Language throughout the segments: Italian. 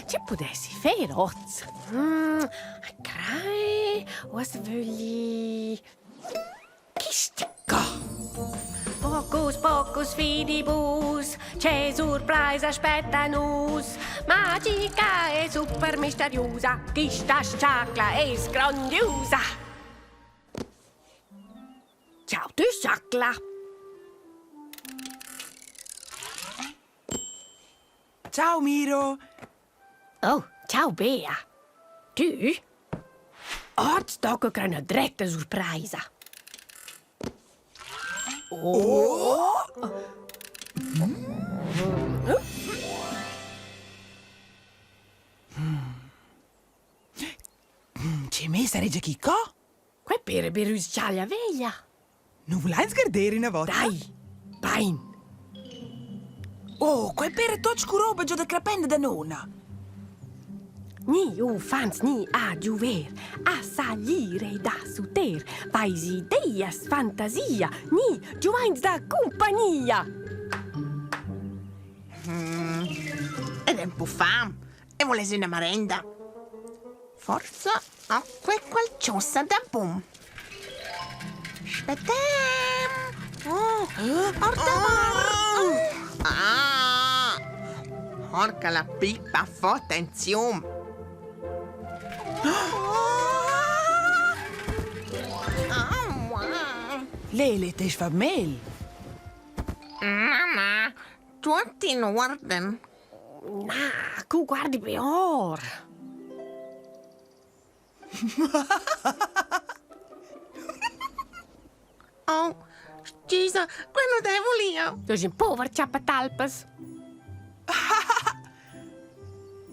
Ce potessi fare, Oz? Crai, was will ich? Kistica. Pocus, pocus, fidibus, c'è surprise, aspetta nus. Magica e super misteriosa, questa sciacla è grandiosa. Ciao, tu sciacla. Ciao Miro. Oh, ciao Bea. Tu? Oggi tocca che una dretta sorpresa. Oh! C'è messa regge chicco? Qua per berusciaglia veglia. Non volai sgardare una volta? Dai, bain. Oh, quel per tocco roba già da crapenda da nonna. Ni fans ni a giuver, a salire da suter, vais ideias, fantasia, ni giuvains da compagnia. Ed è un po' fame e volessi una merenda. Forza acqua e qualcosa da boom. Aspettiamo. Porca la pippa, fa attenzione. Lele, te fa mel. Mamma, tutti in ordine. Na, tu guardi peor. Oh, scusa, quello devo io. Tu sei un pover ciappatalpas.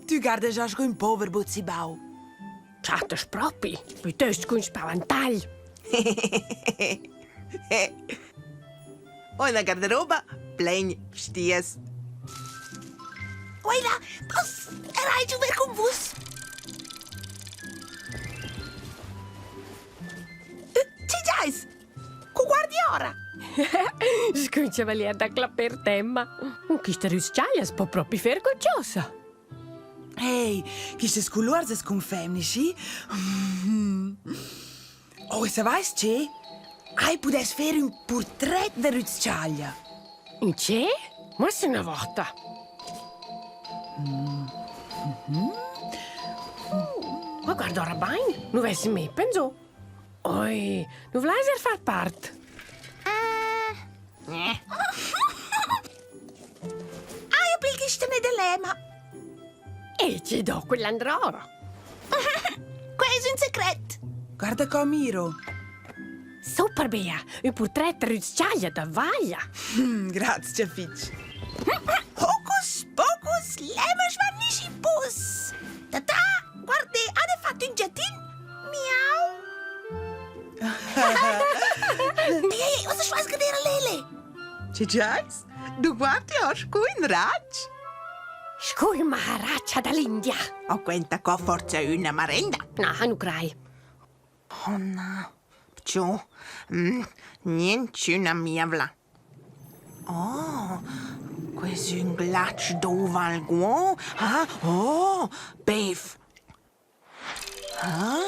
Tu guarda già un povero bozzibau. Chattas propi, piuttosto che un spaventaglio. Ho la garderoba plen sties. Oila, erai giù per con vos. Ci giais? Cu guardi ora? Scuncia valia da clapper temma. Questa rusciaglia può proprio fare qualcosa. Hey, queste sculorze sconfemnisci? Oh, se weißt c'è? Hai pudes fare un portrait da Ruzzciaglia. In c'è? Ma se una volta. Ma guarda ora bene, non vesi me, penso. Oi, non vuoi far parte? Ai, pilgistene dell'ema. E ci do quell'androra. Questo è un segreto. Guarda qua, Miro. Super Bea, un portrait rusciaglia da vaglia. Grazie, Fitch. Hocus pocus, lema schwanniscipus. Tata, guardi, ha fatto un giattin. Miau. Ehi, cosa fai scadere Lele? Ci giais? Du guardi osco in raggi. Scui Maharaccia dall'India. Ho quenta co forza una merenda. No, non crai. Oh no. Ciò, niente una miavla. Oh, questo è un glaccio dove al guo. Ah, oh, beef. Ah?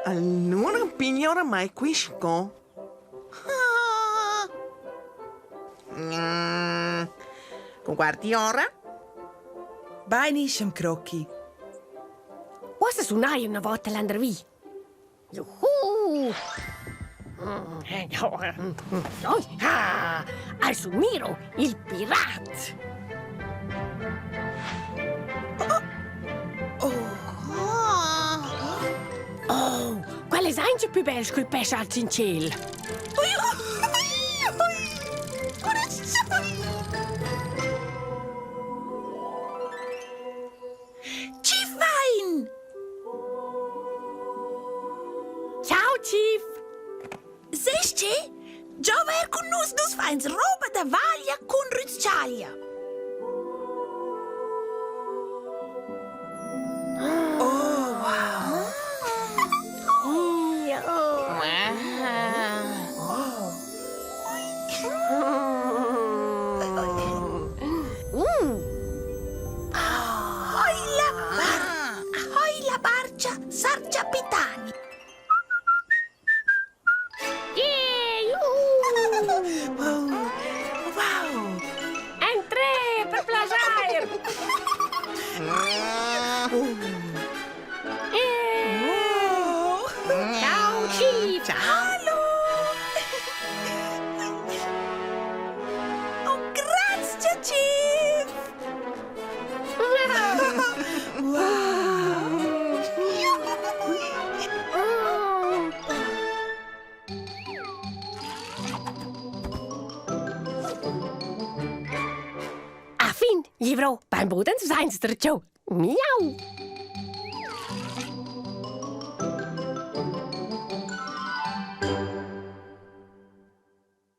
Allora, pigliora mai quisco. Guardi ora? Beini schem crocchi. Cosa suonai una volta l'andrevi? Juhu! Al Miro, il pirata! Oh, quale sangue più bello che il pesce al cincel? Chief Vine! Ciao, Chief! Sesti? Già ver con nos fains roba da vaglia con Ruzzciaglia. Oh, wow. fin, je vrouw, beim Boden sein Miau.